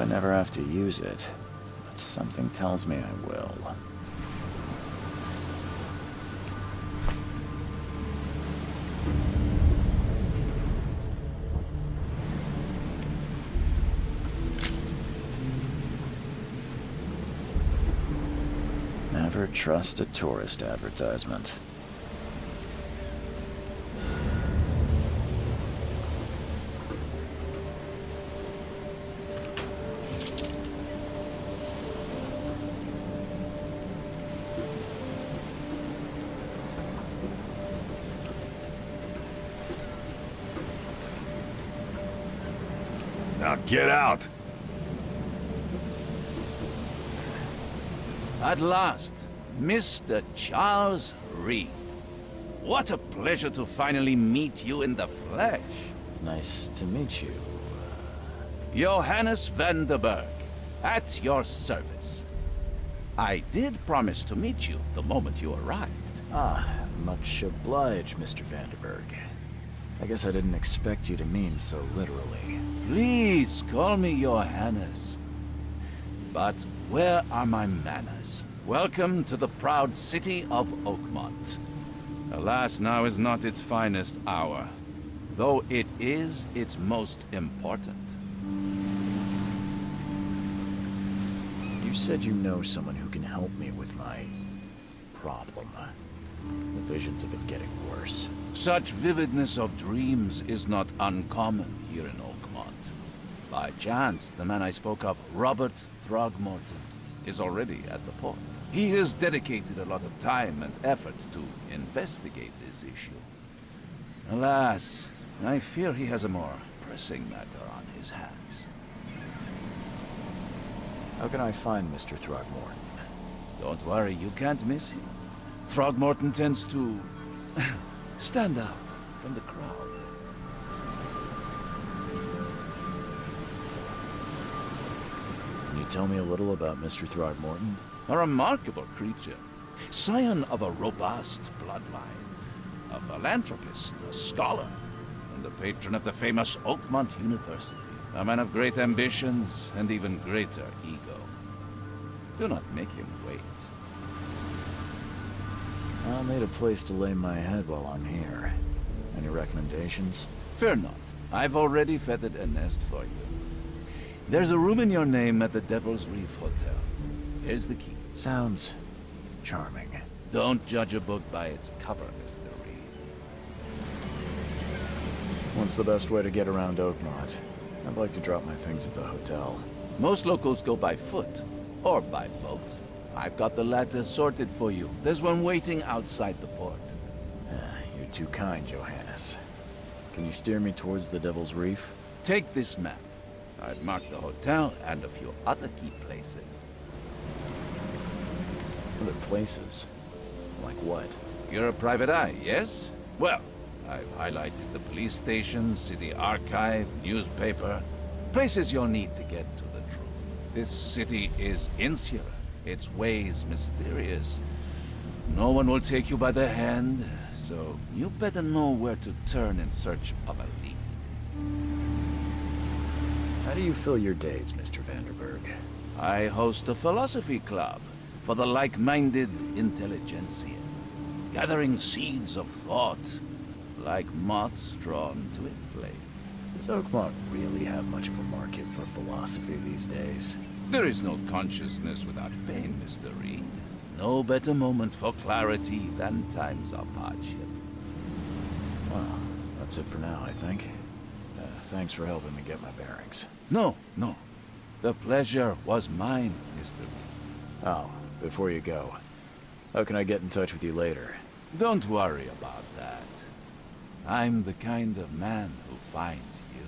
I never have to use it, but something tells me I will. Never trust a tourist advertisement. Now get out! At last, Mr. Charles Reed. What a pleasure to finally meet you in the flesh. Nice to meet you. Johannes van der Berg, at your service. I did promise to meet you the moment you arrived. Ah, much obliged, Mr. Vanderberg. I guess I didn't expect you to mean so literally. Please call me Johannes. But where are my manners? Welcome to the proud city of Oakmont. Alas, now is not its finest hour, though it is its most important. You said you know someone who can help me with my problem. The visions have been getting worse. Such vividness of dreams is not uncommon here in Oakmont. By chance, the man I spoke of, Robert Throgmorton, is already at the port. He has dedicated a lot of time and effort to investigate this issue. Alas, I fear he has a more pressing matter on his hands. How can I find Mr. Throgmorton? Don't worry, you can't miss him. Throgmorton tends to stand out from the crowd. Can you tell me a little about Mr. Throgmorton? A remarkable creature, scion of a robust bloodline, a philanthropist, a scholar, and a patron of the famous Oakmont University. A man of great ambitions and even greater ego. Do not make him wait. I'll need a place to lay my head while I'm here. Any recommendations? Fear not. I've already feathered a nest for you. There's a room in your name at the Devil's Reef Hotel. Here's the key. Sounds charming. Don't judge a book by its cover, Mr. Reed. What's the best way to get around Oakmont? I'd like to drop my things at the hotel. Most locals go by foot, or by boat. I've got the latter sorted for you. There's one waiting outside the port. You're too kind, Johannes. Can you steer me towards the Devil's Reef? Take this map. I've marked the hotel and a few other key places. Other places? Like what? You're a private eye, yes? Well, I've highlighted the police station, city archive, newspaper. Places you'll need to get to the truth. This city is insular, its ways mysterious. No one will take you by the hand, so you better know where to turn in search of a lead. How do you fill your days, Mr. Vanderberg? I host a philosophy club for the like-minded intelligentsia, gathering seeds of thought, like moths drawn to a flame. Does Oakmont really have much of a market for philosophy these days? There is no consciousness without pain, Mr. Reed. No better moment for clarity than times of hardship. Well, that's it for now, I think. Thanks for helping me get my bearings. No. The pleasure was mine, Mr. Reed. Oh, before you go, how can I get in touch with you later? Don't worry about that. I'm the kind of man who finds you.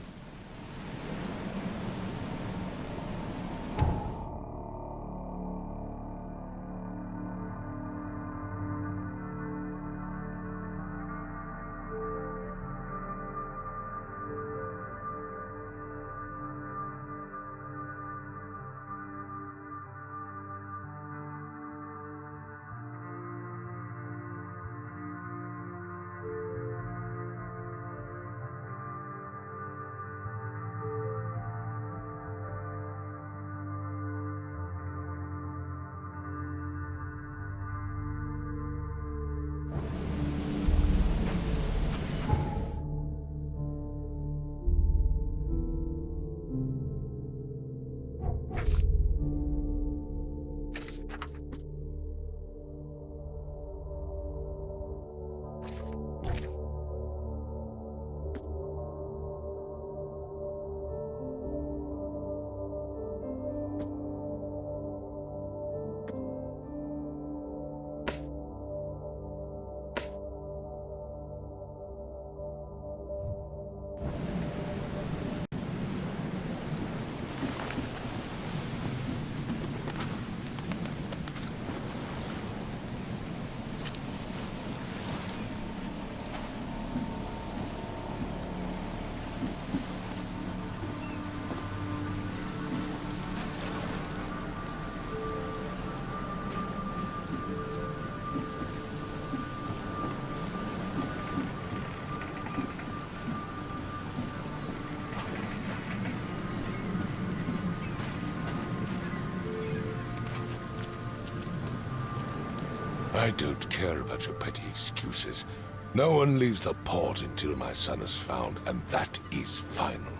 I don't care about your petty excuses. No one leaves the port until my son is found, and that is final.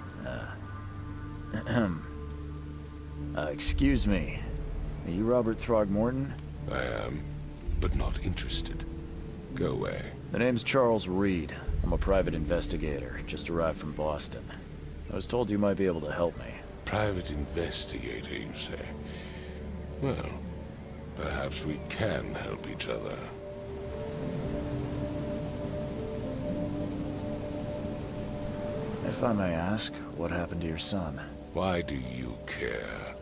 Excuse me. Are you Robert Throgmorton? I am, but not interested. Go away. The name's Charles Reed. I'm a private investigator, just arrived from Boston. I was told you might be able to help me. Private investigator, you say? Well, perhaps we can help each other. If I may ask, what happened to your son? Why do you care?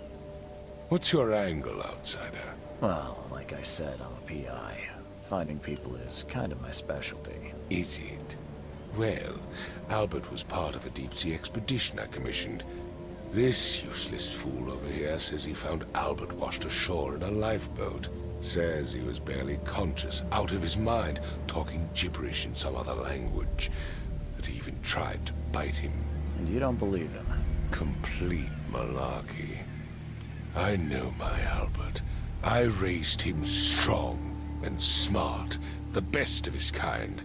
What's your angle, outsider? Well, like I said, I'm a PI. Finding people is kind of my specialty. Is it? Well, Albert was part of a deep-sea expedition I commissioned. This useless fool over here says he found Albert washed ashore in a lifeboat. Says he was barely conscious, out of his mind, talking gibberish in some other language. That he even tried to bite him. And you don't believe him? Complete malarkey. I know my Albert. I raised him strong and smart, the best of his kind.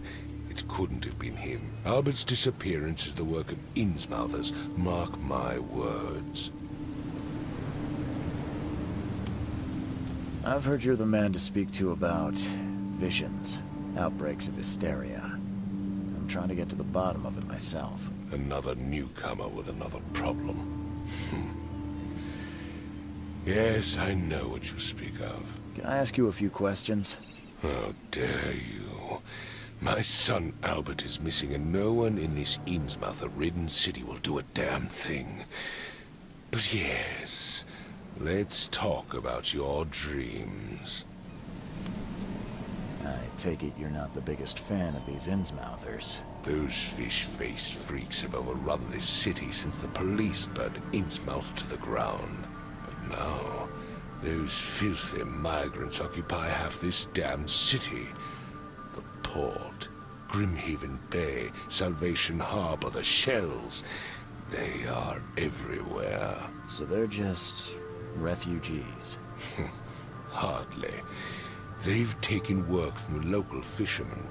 It couldn't have been him. Albert's disappearance is the work of Innsmouthers, mark my words. I've heard you're the man to speak to about visions, outbreaks of hysteria. I'm trying to get to the bottom of it myself. Another newcomer with another problem. Yes, I know what you speak of. Can I ask you a few questions? How dare you? My son Albert is missing, and no one in this Innsmouth-ridden city will do a damn thing. But yes, let's talk about your dreams. I take it you're not the biggest fan of these Innsmouthers. Those fish-faced freaks have overrun this city since the police burned Innsmouth to the ground. But now, those filthy migrants occupy half this damned city. The port, Grimhaven Bay, Salvation Harbor, the shells. They are everywhere. So they're just refugees. Hardly. They've taken work from the local fishermen.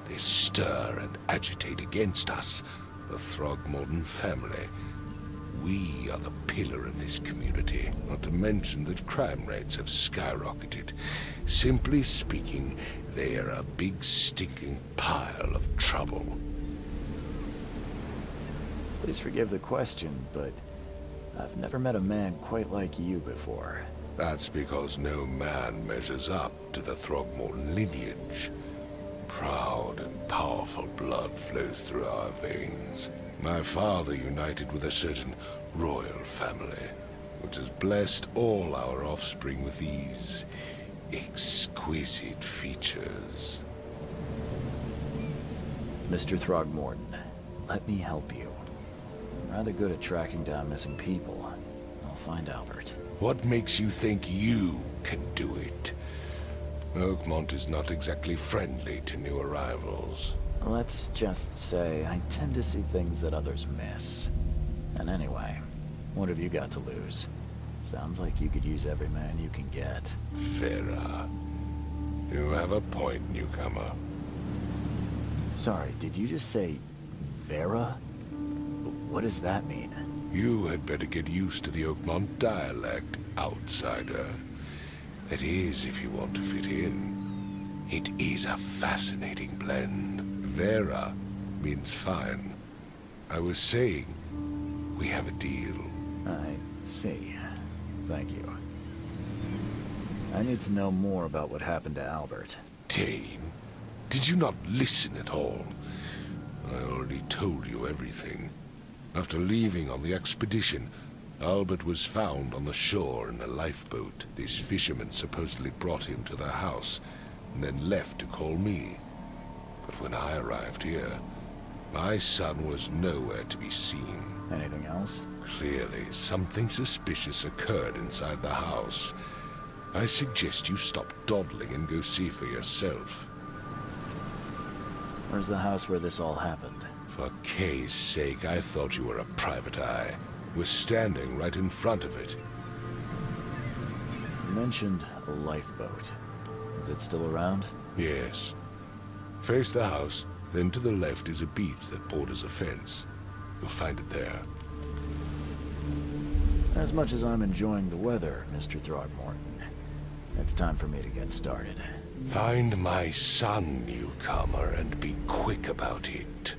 They stir and agitate against us, the Throgmorton family. We are the pillar of this community, not to mention that crime rates have skyrocketed. Simply speaking, they are a big stinking pile of trouble. Please forgive the question, but I've never met a man quite like you before. That's because no man measures up to the Throgmorton lineage. Proud and powerful blood flows through our veins. My father united with a certain royal family, which has blessed all our offspring with these exquisite features. Mr. Throgmorton, let me help you. I'm rather good at tracking down missing people. I'll find Albert. What makes you think you can do it? Oakmont is not exactly friendly to new arrivals. Let's just say I tend to see things that others miss. And anyway, what have you got to lose? Sounds like you could use every man you can get. Vera. You have a point, newcomer. Sorry, did you just say Vera? What does that mean? You had better get used to the Oakmont dialect, outsider. That is, if you want to fit in. It is a fascinating blend. Vera means fine. I was saying, we have a deal. I see. Thank you. I need to know more about what happened to Albert. Dane, did you not listen at all? I already told you everything. After leaving on the expedition, Albert was found on the shore in a lifeboat. This fisherman supposedly brought him to their house, and then left to call me. But when I arrived here, my son was nowhere to be seen. Anything else? Clearly, something suspicious occurred inside the house. I suggest you stop dawdling and go see for yourself. Where's the house where this all happened? For Kay's sake, I thought you were a private eye. We're standing right in front of it. You mentioned a lifeboat. Is it still around? Yes. Face the house, then to the left is a beach that borders a fence. You'll find it there. As much as I'm enjoying the weather, Mr. Throgmorton, it's time for me to get started. Find my son, newcomer, and be quick about it.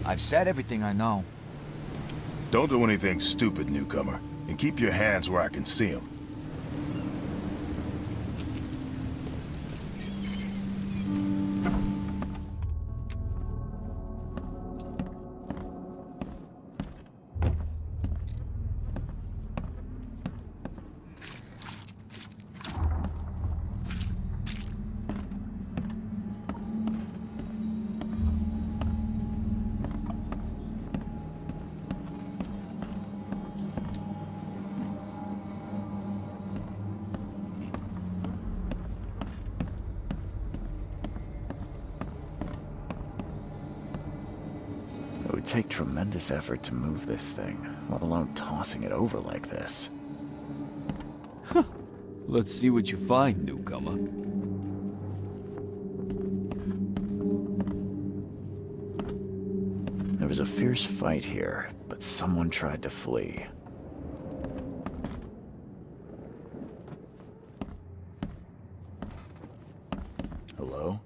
I've said everything I know. Don't do anything stupid, newcomer. And keep your hands where I can see them. would take tremendous effort to move this thing, let alone tossing it over like this. Let's see what you find, newcomer. There was a fierce fight here, but someone tried to flee. Hello?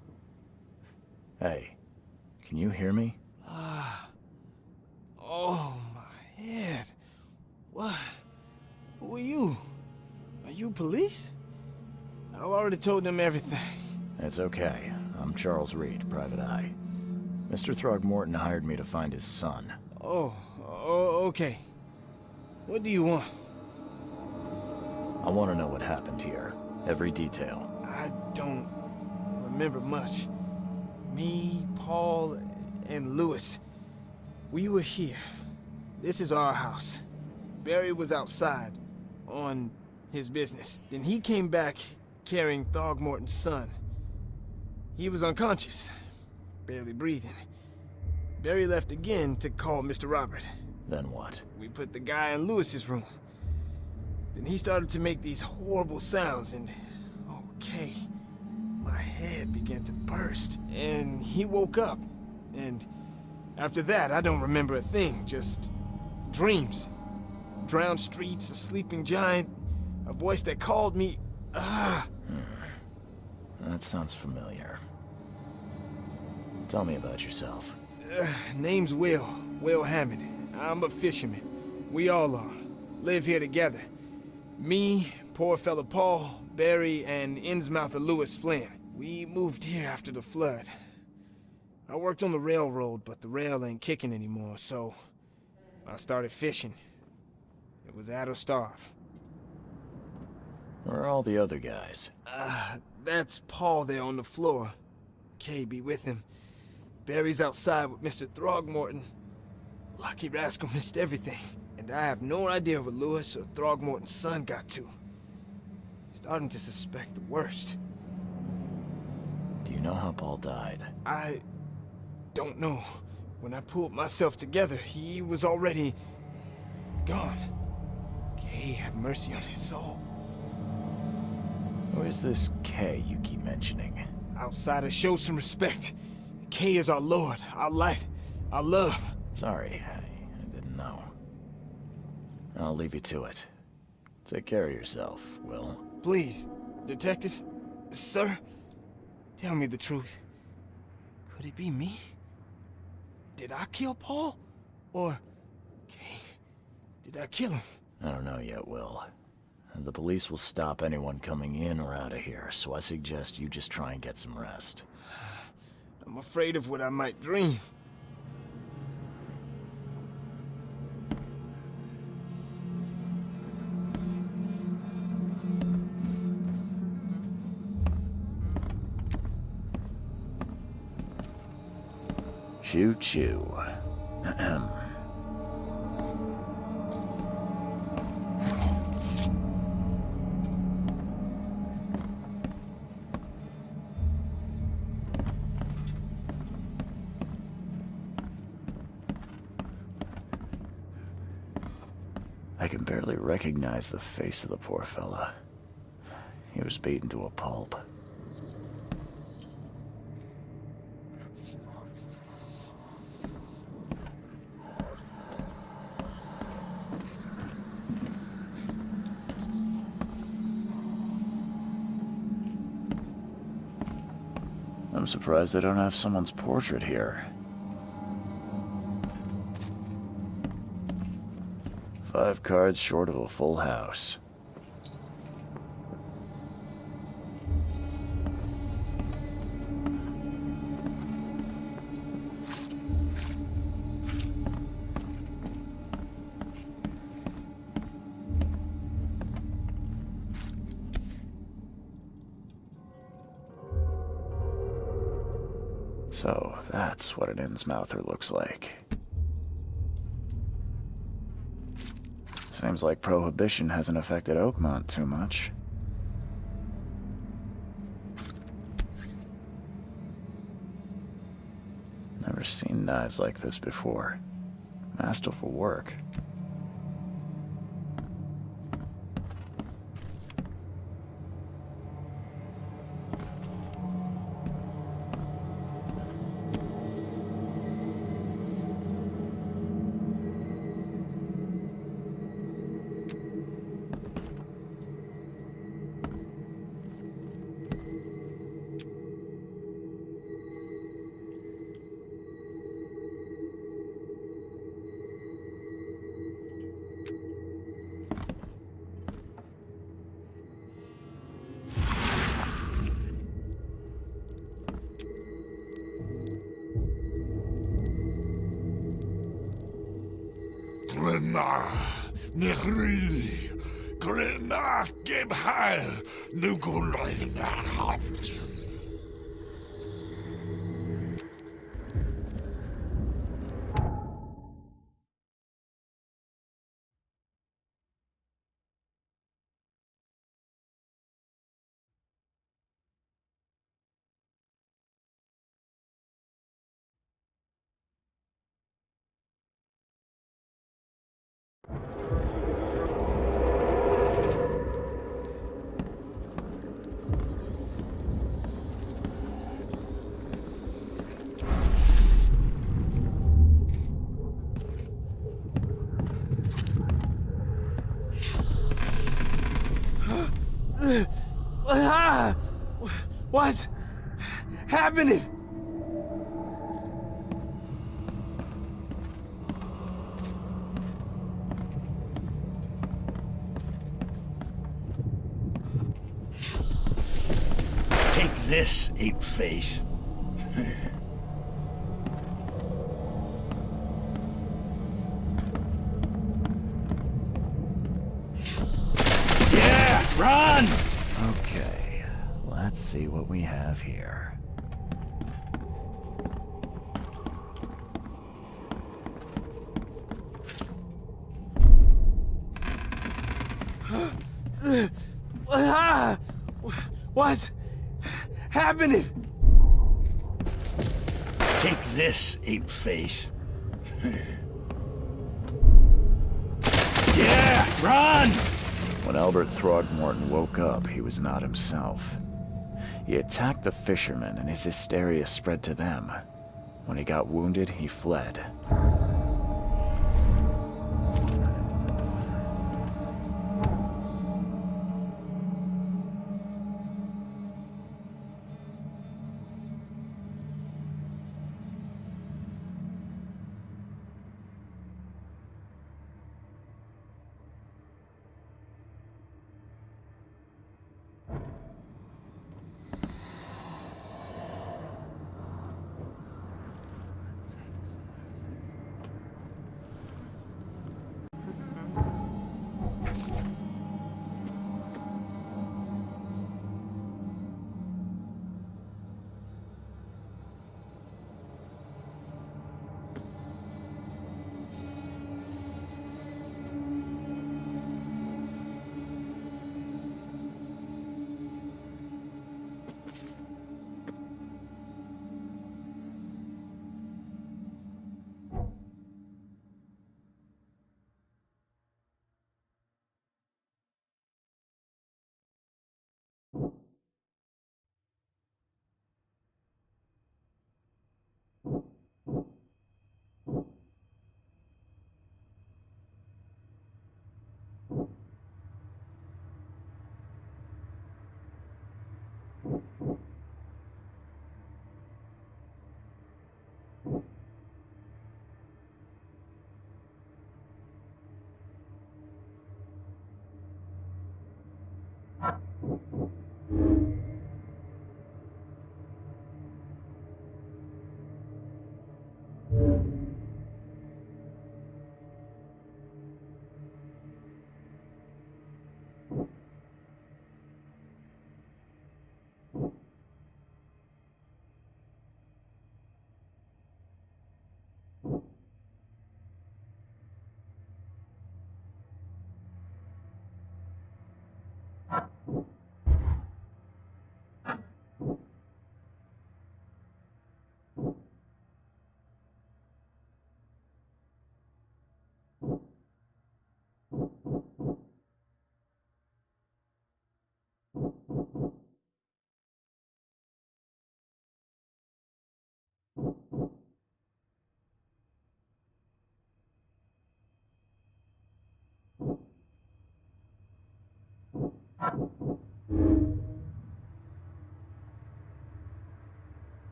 Hey, can you hear me? Oh, my head. What? Who are you? Are you police? I've already told them everything. It's okay. I'm Charles Reed, Private Eye. Mr. Throgmorton hired me to find his son. Oh, okay. What do you want? I want to know what happened here. Every detail. I don't remember much. Me, Paul, and Lewis, we were here. This is our house. Barry was outside, on his business. Then he came back carrying Throgmorton's son. He was unconscious, barely breathing. Barry left again to call Mr. Robert. Then what? We put the guy in Lewis's room. Then he started to make these horrible sounds and... okay. My head began to burst, and he woke up. And after that, I don't remember a thing, just dreams. Drowned streets, a sleeping giant, a voice that called me... That sounds familiar. Tell me about yourself. Name's Will Hammond. I'm a fisherman. We all are. Live here together. Me, poor fella Paul, Barry, and Innsmouther Lewis Flynn. We moved here after the flood. I worked on the railroad, but the rail ain't kicking anymore, so I started fishing. It was at or starve. Where are all the other guys? That's Paul there on the floor. Kaby with him. Barry's outside with Mr. Throgmorton. Lucky rascal missed everything. And I have no idea where Lewis or Throgmorton's son got to. Starting to suspect the worst. Do you know how Paul died? I don't know. When I pulled myself together, he was already gone. Kay have mercy on his soul. Who is this K you keep mentioning? Outsiders, show some respect. Kay is our lord, our light, our love. Sorry, I didn't know. I'll leave you to it. Take care of yourself, Will. Please, detective, sir, tell me the truth. Could it be me? Did I kill Paul? Or, Kay, did I kill him? I don't know yet, Will. The police will stop anyone coming in or out of here, so I suggest you just try and get some rest. I'm afraid of what I might dream. Choo-choo. Ahem. I can barely recognize the face of the poor fella. He was beaten to a pulp. I'm surprised they don't have someone's portrait here. 5 cards short of a full house. So, that's what an Innsmouther looks like. Seems like Prohibition hasn't affected Oakmont too much. Never seen knives like this before. Masterful work. Nechri, Glenna, Gebhal, Nukulina, Haft. What's happening? Take this, ape-face. Yeah, run! Okay, let's see what we have here. What's happening? Take this, ape-face. Yeah, run! When Albert Throgmorton woke up, he was not himself. He attacked the fishermen, and his hysteria spread to them. When he got wounded, he fled.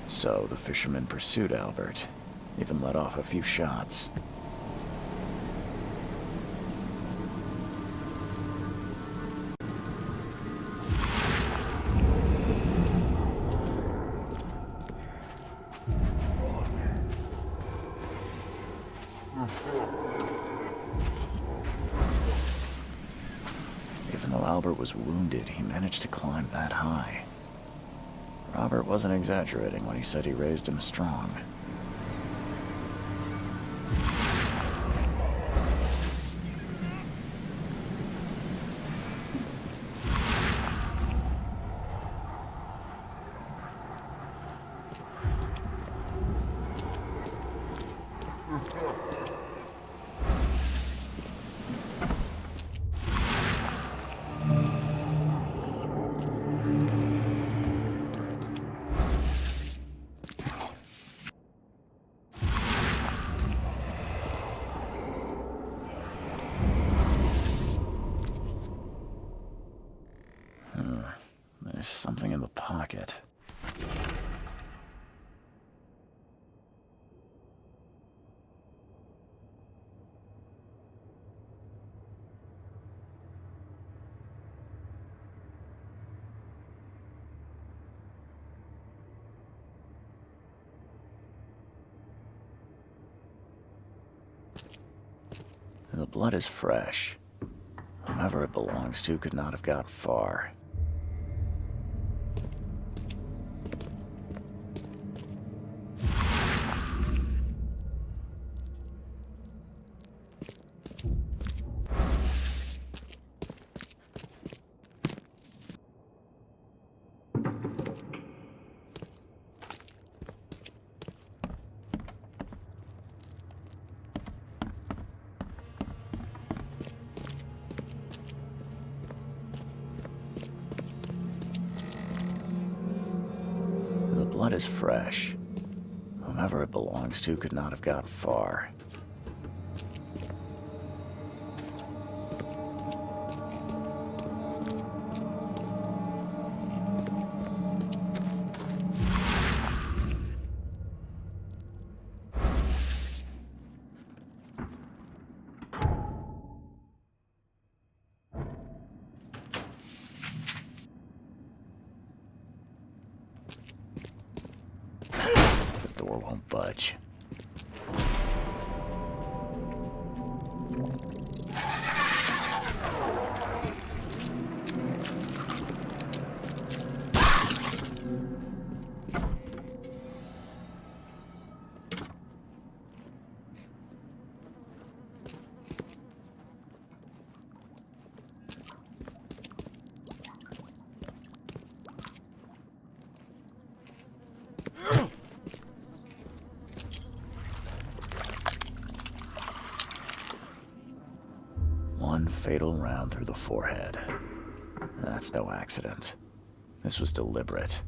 So the fisherman pursued Albert, even let off a few shots. Even though Albert was wounded, he managed to climb that high. Robert wasn't exaggerating when he said he raised him strong. There's something in the pocket. The blood is fresh. Whomever it belongs to could not have got far. The blood is fresh. Whomever it belongs to could not have got far. The door won't budge. One fatal round through the forehead. That's no accident. This was deliberate.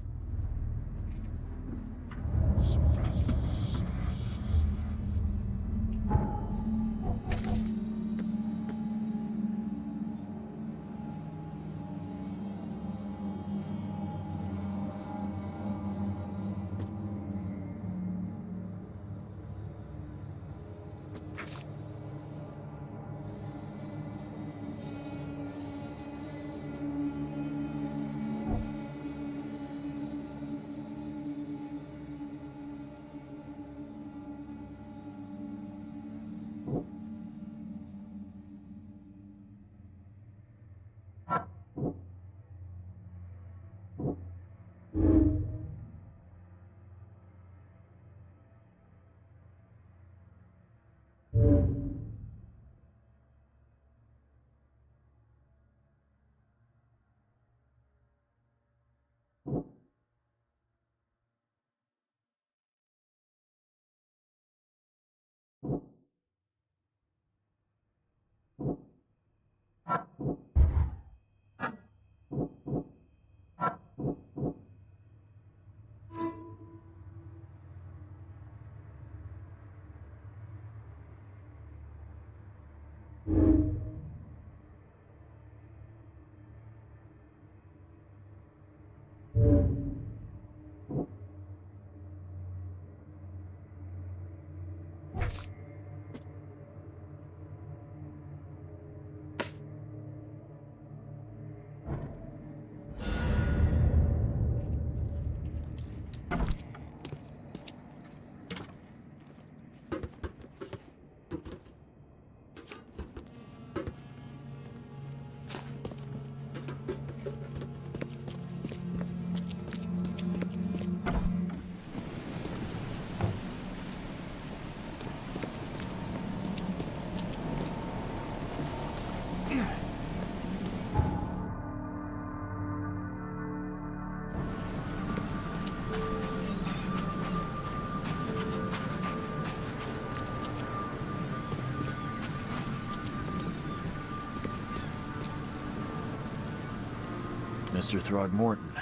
Mr. Throgmorton,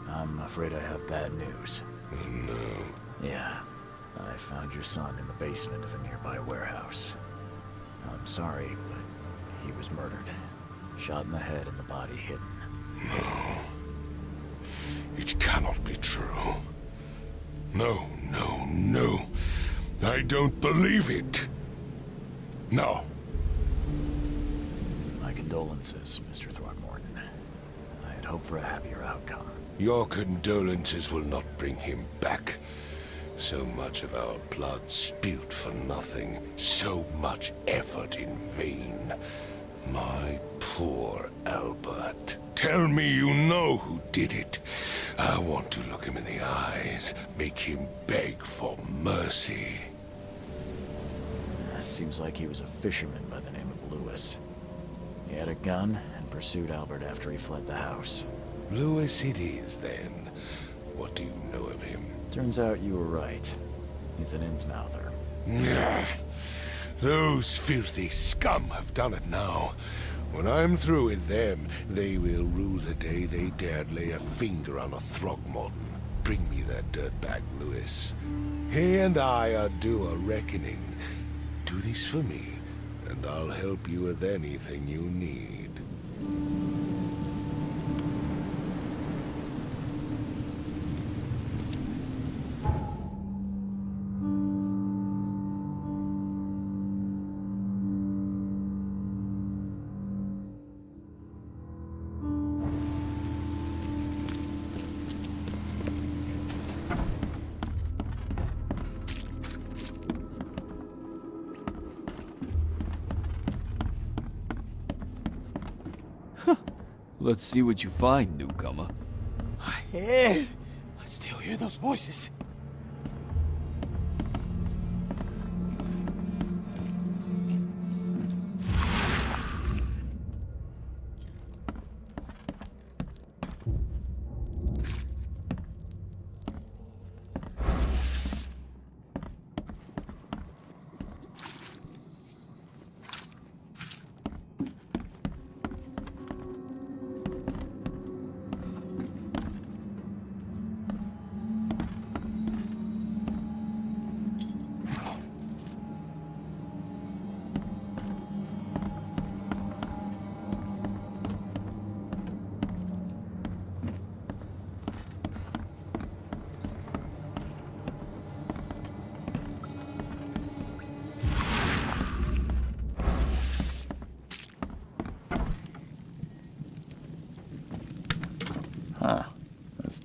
I'm afraid I have bad news. Oh, no. Yeah, I found your son in the basement of a nearby warehouse. I'm sorry, but he was murdered. Shot in the head and the body hidden. No. It cannot be true. No, no, no. I don't believe it. No. My condolences, Mr. Throgmorton. I had hoped for a happier outcome. Your condolences will not bring him back. So much of our blood spilled for nothing. So much effort in vain. My poor Albert. Tell me you know who did it. I want to look him in the eyes, make him beg for mercy. Seems like he was a fisherman by the name of Lewis. He had a gun and pursued Albert after he fled the house. Lewis it is, then. What do you know of him? Turns out you were right. He's an Innsmouther. Those filthy scum have done it now. When I'm through with them, they will rue the day they dared lay a finger on a Throgmorton. Bring me that dirtbag, Lewis. He and I are due a reckoning. Do this for me, and I'll help you with anything you need. Let's see what you find, newcomer. My head! I still hear those voices.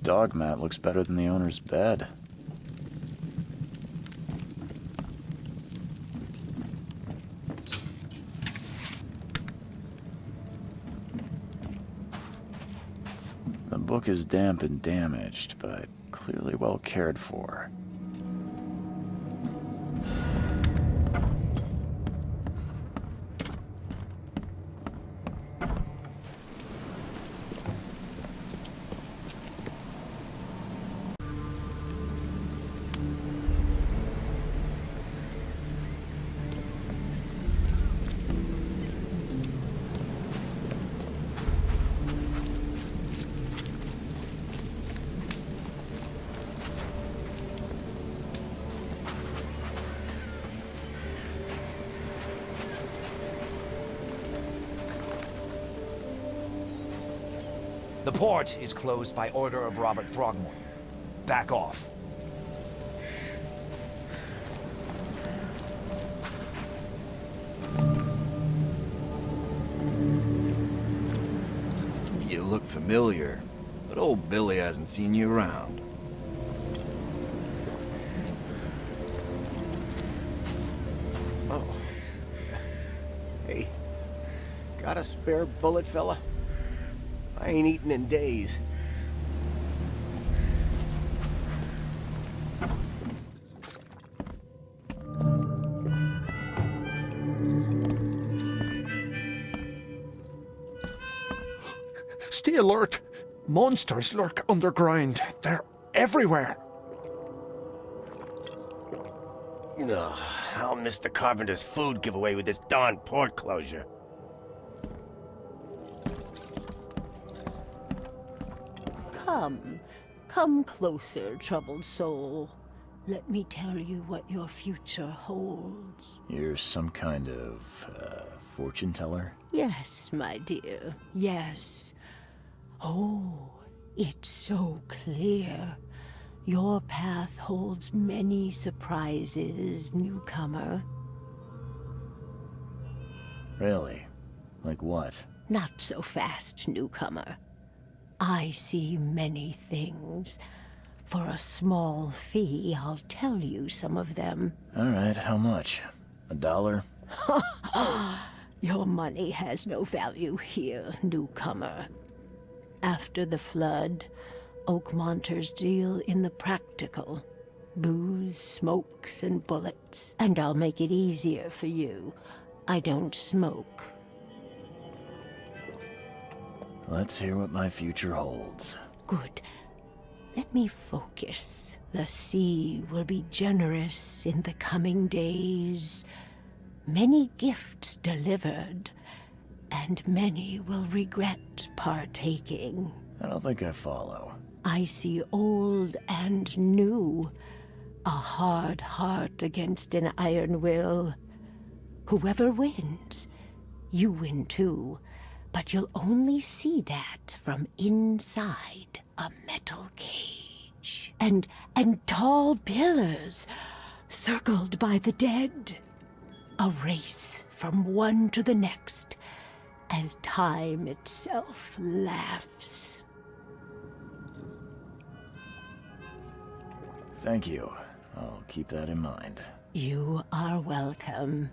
dog mat looks better than the owner's bed. The book is damp and damaged, but clearly well cared for. The port is closed by order of Robert Throgmorton. Back off. You look familiar, but old Billy hasn't seen you around. Oh. Hey, got a spare bullet, fella? I ain't eaten in days. Stay alert! Monsters lurk underground. They're everywhere. Ugh, I'll miss the carpenter's food giveaway with this darn port closure. Come closer, troubled soul. Let me tell you what your future holds. You're some kind of, fortune teller? Yes, my dear, yes. Oh, it's so clear. Your path holds many surprises, newcomer. Really? Like what? Not so fast, newcomer. I see many things. For a small fee, I'll tell you some of them. All right, how much? $1? Your money has no value here, newcomer. After the flood, Oakmonters deal in the practical. Booze, smokes, and bullets. And I'll make it easier for you. I don't smoke. Let's hear what my future holds. Good. Let me focus. The sea will be generous in the coming days. Many gifts delivered, and many will regret partaking. I don't think I follow. I see old and new. A hard heart against an iron will. Whoever wins, you win too. But you'll only see that from inside a metal cage. And tall pillars, circled by the dead. A race from one to the next, as time itself laughs. Thank you. I'll keep that in mind. You are welcome.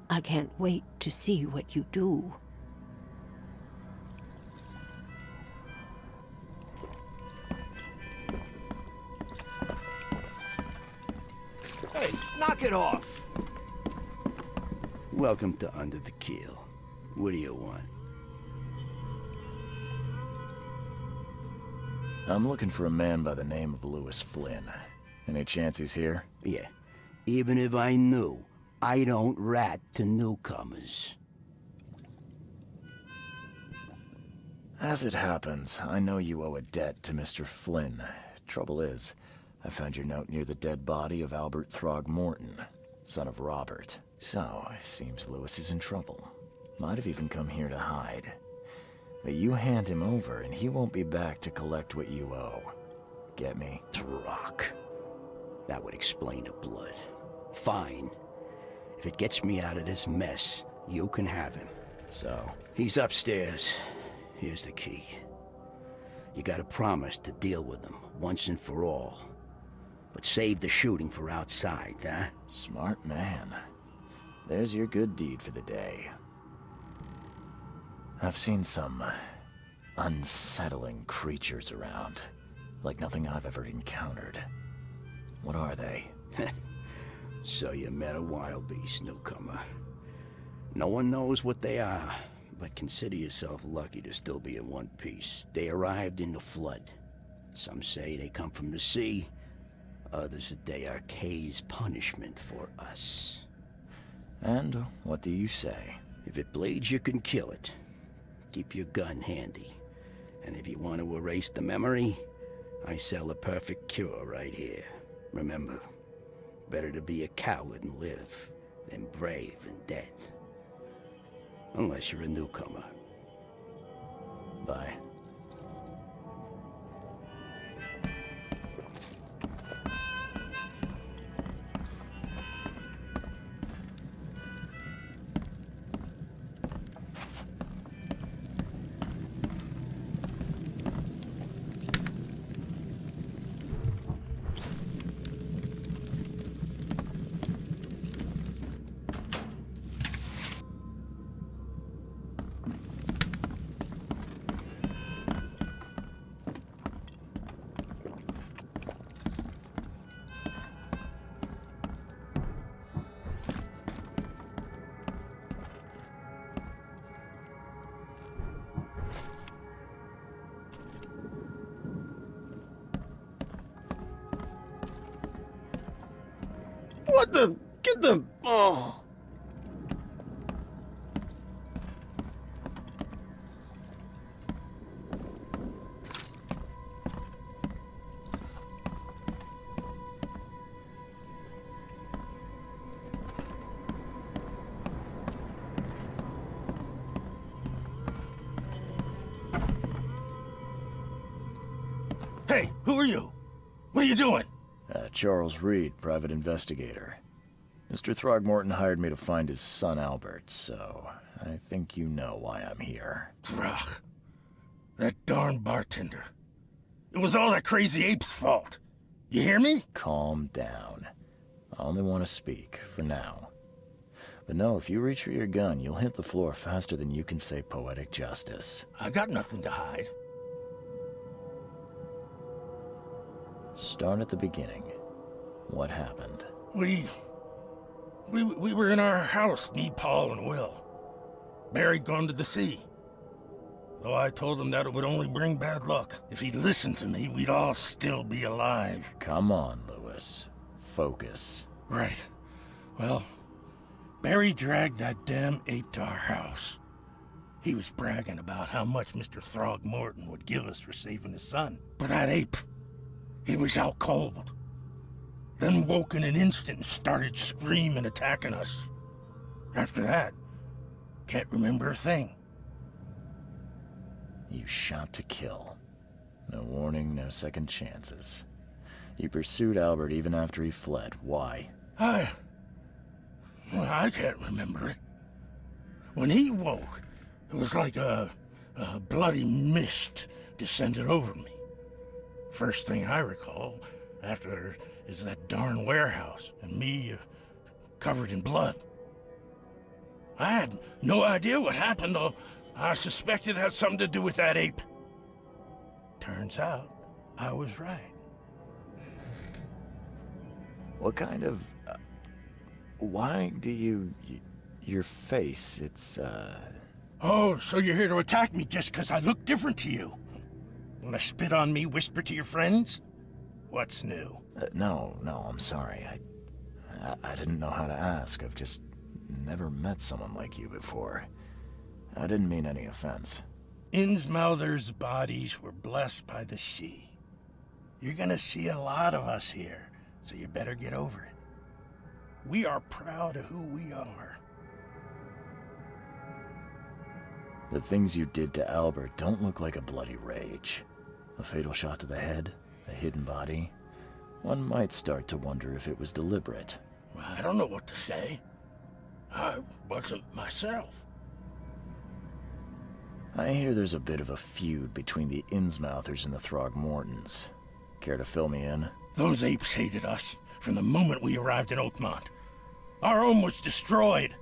I can't wait to see what you do. Hey, knock it off! Welcome to Under the Keel. What do you want? I'm looking for a man by the name of Lewis Flynn. Any chance he's here? Yeah. Even if I knew, I don't rat to newcomers. As it happens, I know you owe a debt to Mr. Flynn. Trouble is, I found your note near the dead body of Albert Throgmorton, son of Robert. So, it seems Lewis is in trouble. Might have even come here to hide. But you hand him over and he won't be back to collect what you owe. Get me? Throg. That would explain the blood. Fine. If it gets me out of this mess, you can have him. So? He's upstairs. Here's the key. You gotta promise to deal with them, once and for all. But save the shooting for outside, huh? Smart man. There's your good deed for the day. I've seen some unsettling creatures around, like nothing I've ever encountered. What are they? So you met a wild beast, newcomer. No one knows what they are, but consider yourself lucky to still be in one piece. They arrived in the flood. Some say they come from the sea. Others that they are Kay's punishment for us. And what do you say? If it bleeds, you can kill it. Keep your gun handy. And if you want to erase the memory, I sell a perfect cure right here. Remember, better to be a coward and live than brave and dead. Unless you're a newcomer. Bye. What the? Get the... Oh. Hey, who are you? What are you doing? Charles Reed, private investigator. Mr. Throgmorton hired me to find his son Albert, so I think you know why I'm here. Throg. That darn bartender. It was all that crazy ape's fault. You hear me? Calm down. I only want to speak, for now. But no, if you reach for your gun, you'll hit the floor faster than you can say poetic justice. I got nothing to hide. Start at the beginning. What happened? We were in our house, me, Paul, and Will. Barry'd gone to the sea. Though I told him that it would only bring bad luck. If he'd listened to me, we'd all still be alive. Come on, Lewis. Focus. Right. Well, Barry dragged that damn ape to our house. He was bragging about how much Mr. Throgmorton would give us for saving his son. But that ape, he was out cold. Then woke in an instant and started screaming, attacking us. After that, can't remember a thing. You shot to kill. No warning, no second chances. You pursued Albert even after he fled. Why? I can't remember it. When he woke, it was like a bloody mist descended over me. First thing I recall after is that darn warehouse and me covered in blood. I had no idea what happened, though I suspected it had something to do with that ape. Turns out I was right. What kind of... why do you... your face, it's, Oh, so you're here to attack me just because I look different to you? Want to spit on me, whisper to your friends? What's new? No, I'm sorry. I didn't know how to ask. I've just never met someone like you before. I didn't mean any offense. Innsmouthers' bodies were blessed by the sea. You're gonna see a lot of us here, so you better get over it. We are proud of who we are. The things you did to Albert don't look like a bloody rage. A fatal shot to the head, a hidden body. One might start to wonder if it was deliberate. I don't know what to say. I wasn't myself. I hear there's a bit of a feud between the Innsmouthers and the Throgmortons. Care to fill me in? Those apes hated us from the moment we arrived in Oakmont. Our home was destroyed.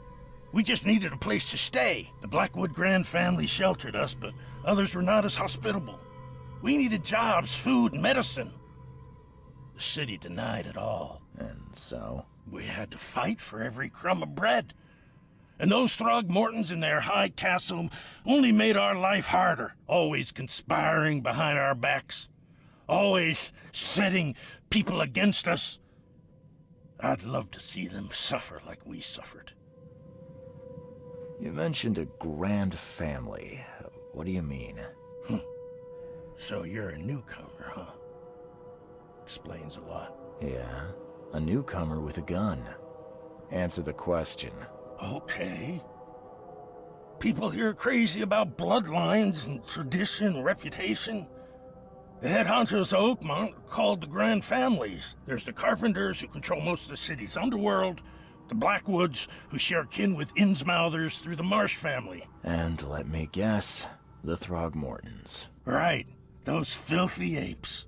We just needed a place to stay. The Blackwood Grand family sheltered us, but others were not as hospitable. We needed jobs, food, and medicine. The city denied it all. And so? We had to fight for every crumb of bread. And those Throgmortons in their high castle only made our life harder, always conspiring behind our backs, always setting people against us. I'd love to see them suffer like we suffered. You mentioned a grand family. What do you mean? So you're a newcomer, huh? Explains a lot. Yeah, a newcomer with a gun. Answer the question. Okay. People here are crazy about bloodlines and tradition and reputation. The head honchos of Oakmont are called the Grand Families. There's the Carpenters, who control most of the city's underworld, the Blackwoods, who share kin with Innsmouthers through the Marsh family. And let me guess, the Throgmortons. Right, those filthy apes.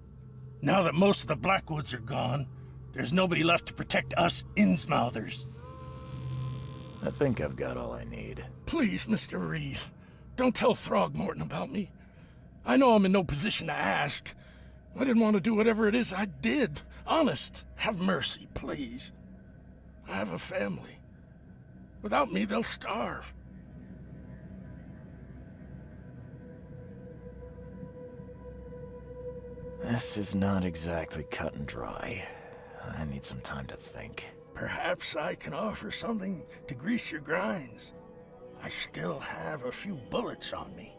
Now that most of the Blackwoods are gone, there's nobody left to protect us Innsmouthers. I think I've got all I need. Please, Mr. Reed, don't tell Throgmorton about me. I know I'm in no position to ask. I didn't want to do whatever it is I did. Honest, have mercy, please. I have a family. Without me, they'll starve. This is not exactly cut and dry. I need some time to think. Perhaps I can offer something to grease your grinds. I still have a few bullets on me.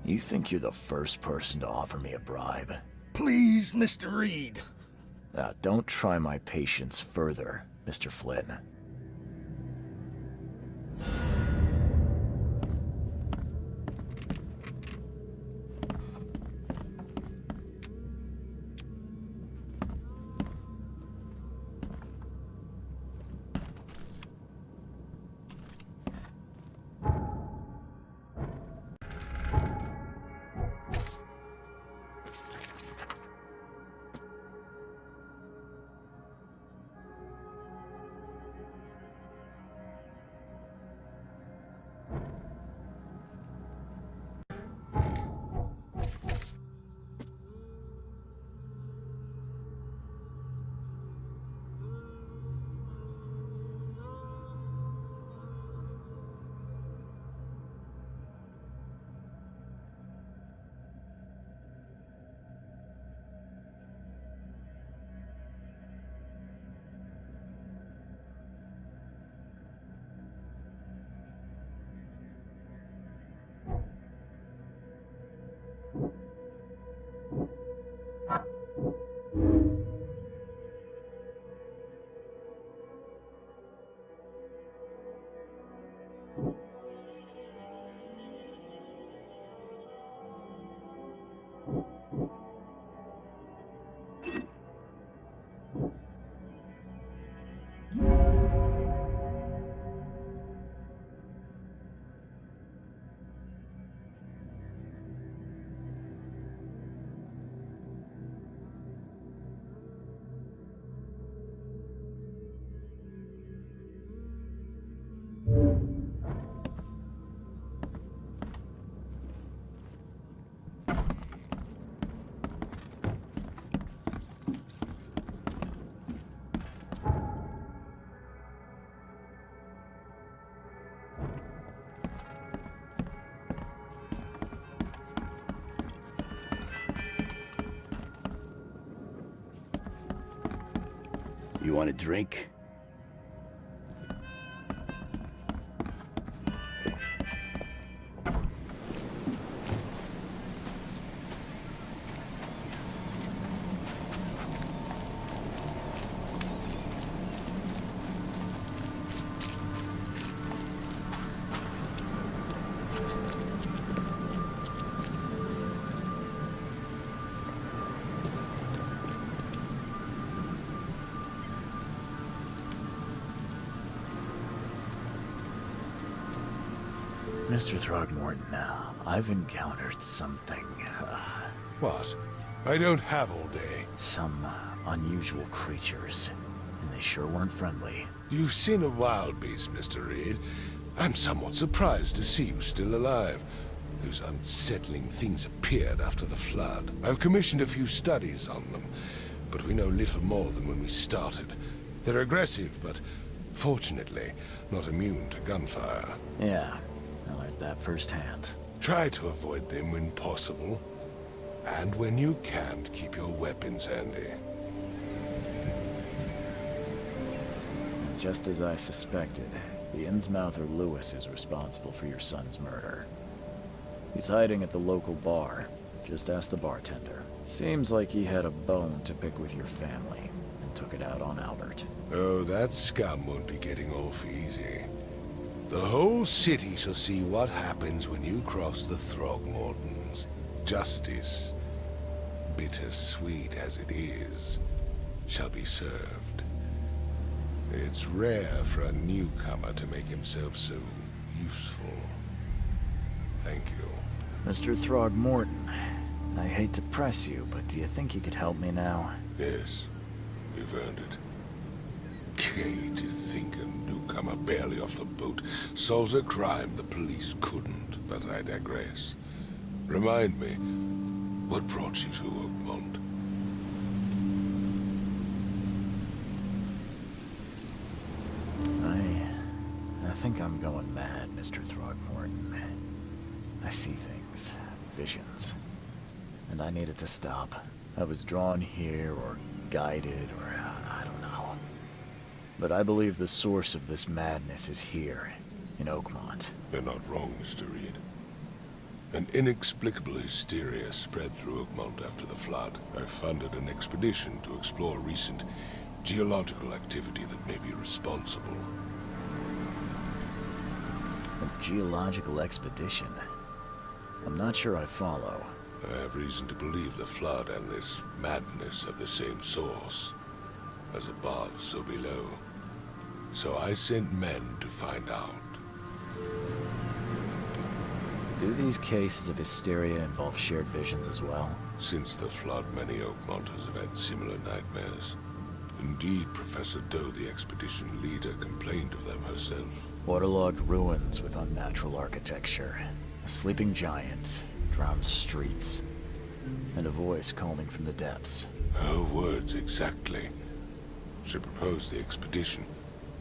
You think you're the first person to offer me a bribe? Please, Mr. Reed. Now, don't try my patience further, Mr. Flynn. You want a drink? Mr. Throgmorton, I've encountered something. What? I don't have all day. Some unusual creatures, and they sure weren't friendly. You've seen a wild beast, Mr. Reed. I'm somewhat surprised to see you still alive. Those unsettling things appeared after the flood. I've commissioned a few studies on them, but we know little more than when we started. They're aggressive, but fortunately not immune to gunfire. Yeah, I learned that firsthand. Try to avoid them when possible. And when you can't, keep your weapons handy. Just as I suspected, the Innsmouther Lewis is responsible for your son's murder. He's hiding at the local bar. Just ask the bartender. Seems like he had a bone to pick with your family, and took it out on Albert. Oh, that scum won't be getting off easy. The whole city shall see what happens when you cross the Throgmortons. Justice, bittersweet as it is, shall be served. It's rare for a newcomer to make himself so useful. Thank you. Mr. Throgmorton, I hate to press you, but do you think you could help me now? Yes, you've earned it. Gay to think a newcomer barely off the boat solves a crime the police couldn't, but I digress. Remind me, what brought you to Oakmont? I think I'm going mad, Mr. Throgmorton. I see things, visions, and I needed to stop. I was drawn here, or guided, or I don't know. But I believe the source of this madness is here, in Oakmont. You're not wrong, Mr. Reed. An inexplicable hysteria spread through Oakmont after the flood. I funded an expedition to explore recent geological activity that may be responsible. A geological expedition? I'm not sure I follow. I have reason to believe the flood and this madness have the same source. As above, so below. So I sent men to find out. Do these cases of hysteria involve shared visions as well? Since the flood, many Oakmonters have had similar nightmares. Indeed, Professor Doe, the expedition leader, complained of them herself. Waterlogged ruins with unnatural architecture. A sleeping giant, drowned streets, and a voice calling from the depths. Her words exactly. She proposed the expedition,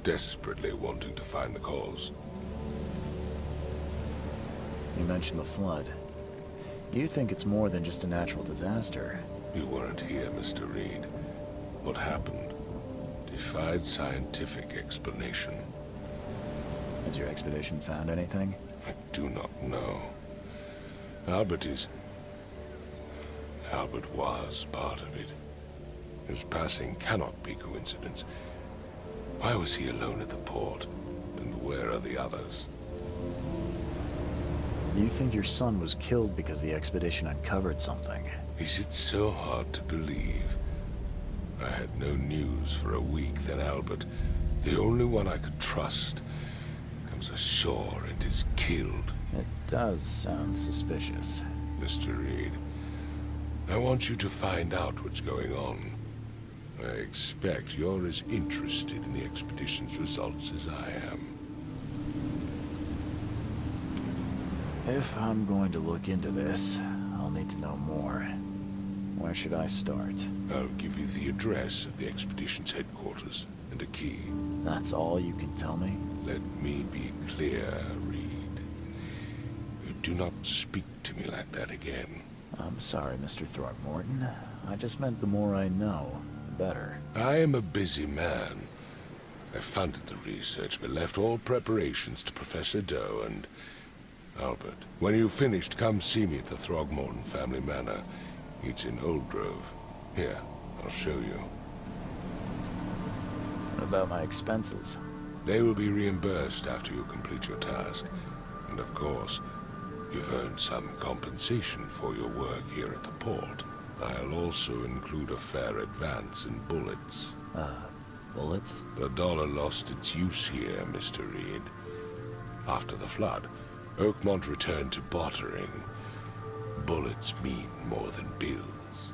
desperately wanting to find the cause. You mentioned the flood. You think it's more than just a natural disaster? You weren't here, Mr. Reed. What happened defied scientific explanation. Has your expedition found anything? I do not know. Albert was part of it. His passing cannot be coincidence. Why was he alone at the port? And where are the others? You think your son was killed because the expedition uncovered something? Is it so hard to believe? I had no news for a week, then Albert, the only one I could trust, comes ashore and is killed. It does sound suspicious. Mr. Reed, I want you to find out what's going on. I expect you're as interested in the expedition's results as I am. If I'm going to look into this, I'll need to know more. Where should I start? I'll give you the address of the expedition's headquarters and a key. That's all you can tell me? Let me be clear, Reed. You do not speak to me like that again. I'm sorry, Mr. Throgmorton. I just meant the more I know, the better. I am a busy man. I funded the research, but left all preparations to Professor Doe and Albert. When you've finished, come see me at the Throgmorton family manor. It's in Old Grove. Here, I'll show you. What about my expenses? They will be reimbursed after you complete your task. And of course, you've earned some compensation for your work here at the port. I'll also include a fair advance in bullets. Bullets? The dollar lost its use here, Mr. Reed. After the flood, Oakmont returned to bartering. Bullets mean more than bills.